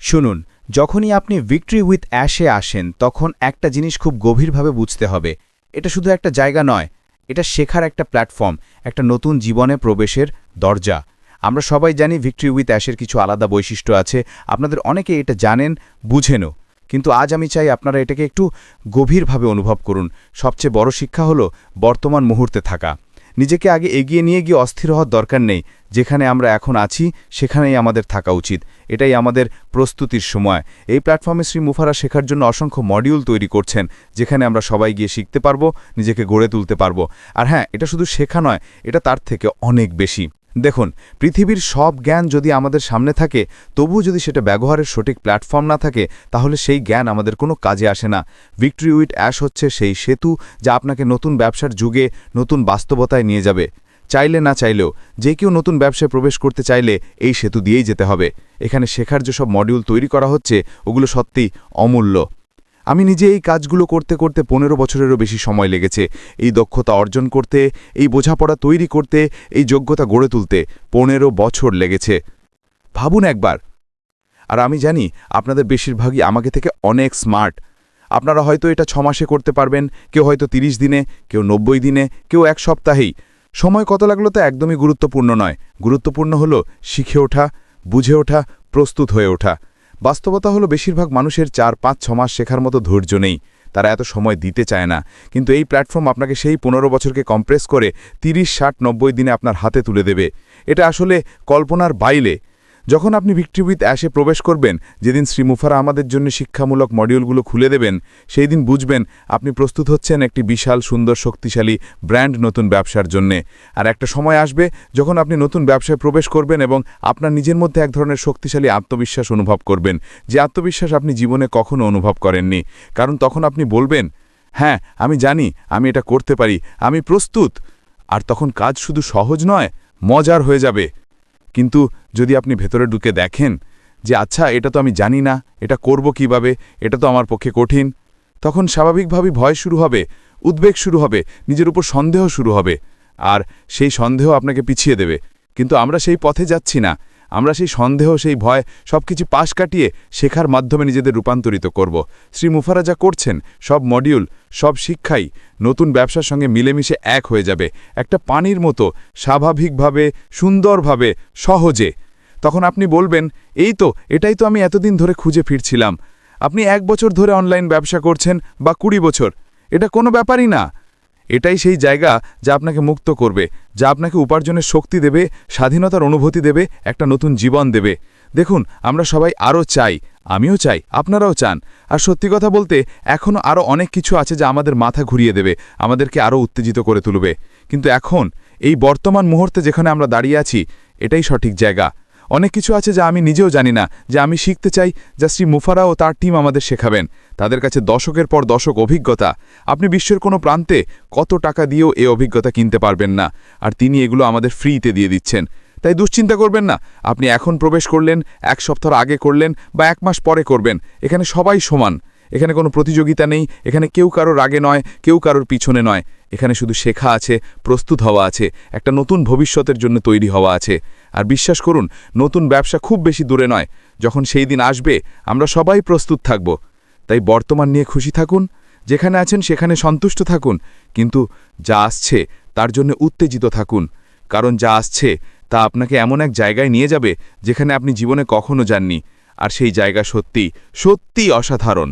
শুনুন, যখনই আপনি ভিক্টরি উইথ অ্যাশে আসেন তখন একটা জিনিস খুব গভীরভাবে বুঝতে হবে। এটা শুধু একটা জায়গা নয়, এটা শেখার একটা প্ল্যাটফর্ম, একটা নতুন জীবনে প্রবেশের দরজা। আমরা সবাই জানি ভিক্টরি উইথ অ্যাশের কিছু আলাদা বৈশিষ্ট্য আছে, আপনাদের অনেকে এটা জানেন, বুঝেনও। কিন্তু আজ আমি চাই আপনারা এটাকে একটু গভীরভাবে অনুভব করুন। সবচেয়ে বড় শিক্ষা হলো বর্তমান মুহূর্তে থাকা। নিজেকে আগে এগিয়ে নিয়ে গিয়ে অস্থির হওয়ার দরকার নেই। যেখানে আমরা এখন আছি সেখানেই আমাদের থাকা উচিত। এটাই আমাদের প্রস্তুতির সময়। এই প্ল্যাটফর্মে শ্রী মুফারা শেখার জন্য অসংখ্য মডিউল তৈরি করছেন, যেখানে আমরা সবাই গিয়ে শিখতে পারবো, নিজেকে গড়ে তুলতে পারবো। আর হ্যাঁ, এটা শুধু শেখা নয়, এটা তার থেকে অনেক বেশি। দেখুন, পৃথিবীর সব জ্ঞান যদি আমাদের সামনে থাকে, তবুও যদি সেটা ব্যবহারের সঠিক প্ল্যাটফর্ম না থাকে, তাহলে সেই জ্ঞান আমাদের কোনো কাজে আসে না। ভিক্টরি উইথ অ্যাশ হচ্ছে সেই সেতু, যা আপনাকে নতুন ব্যবসার যুগে নতুন বাস্তবতায় নিয়ে যাবে। চাইলে না চাইলেও যে কেউ নতুন ব্যবসায় প্রবেশ করতে চাইলে এই সেতু দিয়েই যেতে হবে। এখানে শেখার যেসব মডিউল তৈরি করা হচ্ছে, ওগুলো সত্যিই অমূল্য। আমি নিজে এই কাজগুলো করতে করতে 15 বছরেরও বেশি সময় লেগেছে। এই দক্ষতা অর্জন করতে, এই বোঝাপড়া তৈরি করতে, এই যোগ্যতা গড়ে তুলতে 15 বছর লেগেছে। ভাবুন একবার। আর আমি জানি আপনাদের বেশিরভাগই আমাকে থেকে অনেক স্মার্ট। আপনারা হয়তো এটা 6 মাসে করতে পারবেন, কেউ হয়তো 30 দিনে, কেউ 90 দিনে, কেউ 1 সপ্তাহেই। সময় কত লাগলো তা একদমই গুরুত্বপূর্ণ নয়। গুরুত্বপূর্ণ হলো শিখে ওঠা, বুঝে ওঠা, প্রস্তুত হয়ে ওঠা। বাস্তবতা হলো বেশিরভাগ মানুষের 4-5-6 মাস শেখার মতো ধৈর্য নেই। তারা এত সময় দিতে চায় না। কিন্তু এই প্ল্যাটফর্ম আপনাকে সেই 15 বছরকে কম্প্রেস করে 30-60-90 দিনে আপনার হাতে তুলে দেবে। এটা আসলে কল্পনার বাইরে। যখন আপনি ভিক্টরি উইথ অ্যাশে প্রবেশ করবেন, যেদিন শ্রী মুফারা আমাদের জন্য শিক্ষামূলক মডিউলগুলো খুলে দেবেন, সেই দিন বুঝবেন আপনি প্রস্তুত হচ্ছেন একটি বিশাল, সুন্দর, শক্তিশালী ব্র্যান্ড নতুন ব্যবসার জন্যে। আর একটা সময় আসবে যখন আপনি নতুন ব্যবসায় প্রবেশ করবেন এবং আপনার নিজের মধ্যে এক ধরনের শক্তিশালী আত্মবিশ্বাস অনুভব করবেন, যে আত্মবিশ্বাস আপনি জীবনে কখনো অনুভব করেননি। কারণ তখন আপনি বলবেন, হ্যাঁ, আমি জানি, আমি এটা করতে পারি, আমি প্রস্তুত। আর তখন কাজ শুধু সহজ নয়, মজার হয়ে যাবে। কিন্তু যদি আপনি ভেতরে ঢুকে দেখেন যে আচ্ছা, এটা তো আমি জানি না, এটা করব কিভাবে, এটা তো আমার পক্ষে কঠিন, তখন স্বাভাবিকভাবেই ভয় শুরু হবে, উদ্বেগ শুরু হবে, নিজের উপর সন্দেহ শুরু হবে। আর সেই সন্দেহ আপনাকে পিছিয়ে দেবে। কিন্তু আমরা সেই পথে যাচ্ছি না। আমরা সেই সন্দেহ, সেই ভয় সবকিছু পাশ কাটিয়ে শেখার মাধ্যমে নিজেদের রূপান্তরিত করব। শ্রী মুফারা যা করছেন, সব মডিউল, সব শিক্ষাই নতুন ব্যবসার সঙ্গে মিলেমিশে এক হয়ে যাবে, একটা পানির মতো, স্বাভাবিকভাবে, সুন্দরভাবে, সহজে। তখন আপনি বলবেন, এই তো, এটাই তো আমি এতদিন ধরে খুঁজে ফিরছিলাম। আপনি 1 বছর ধরে অনলাইন ব্যবসা করছেন বা 20 বছর, এটা কোনো ব্যাপারই না। এটাই সেই জায়গা যা আপনাকে মুক্ত করবে, যা আপনাকে উপার্জনের শক্তি দেবে, স্বাধীনতার অনুভূতি দেবে, একটা নতুন জীবন দেবে। দেখুন, আমরা সবাই আরও চাই, আমিও চাই, আপনারাও চান। আর সত্যি কথা বলতে, এখনও আরও অনেক কিছু আছে যা আমাদের মাথা ঘুরিয়ে দেবে, আমাদেরকে আরও উত্তেজিত করে তুলবে। কিন্তু এখন, এই বর্তমান মুহূর্তে যেখানে আমরা দাঁড়িয়ে আছি, এটাই সঠিক জায়গা। অনেক কিছু আছে যা আমি নিজেও জানি না, যা আমি শিখতে চাই, যা শ্রী মুফারা ও তার টিম আমাদের শেখাবেন। তাদের কাছে দশকের পর দশক অভিজ্ঞতা। আপনি বিশ্বের কোনো প্রান্তে কত টাকা দিয়েও এই অভিজ্ঞতা কিনতে পারবেন না। আর তিনি এগুলো আমাদের ফ্রিতে দিয়ে দিচ্ছেন। তাই দুশ্চিন্তা করবেন না। আপনি এখন প্রবেশ করলেন, 1 সপ্তাহ আগে করলেন বা 1 মাস পরে করবেন, এখানে সবাই সমান। এখানে কোনো প্রতিযোগিতা নেই, এখানে কেউ কারোর আগে নয়, কেউ কারোর পিছনে নয়। এখানে শুধু শেখা আছে, প্রস্তুত হওয়া আছে, একটা নতুন ভবিষ্যতের জন্য তৈরি হওয়া আছে। আর বিশ্বাস করুন, নতুন ব্যবসা খুব বেশি দূরে নয়। যখন সেই দিন আসবে, আমরা সবাই প্রস্তুত থাকব। তাই বর্তমান নিয়ে খুশি থাকুন, যেখানে আছেন সেখানে সন্তুষ্ট থাকুন, কিন্তু যা আসছে তার জন্য উত্তেজিত থাকুন। কারণ যা আসছে তা আপনাকে এমন এক জায়গায় নিয়ে যাবে যেখানে আপনি জীবনে কখনো যাননি। আর সেই জায়গা সত্যি সত্যি অসাধারণ।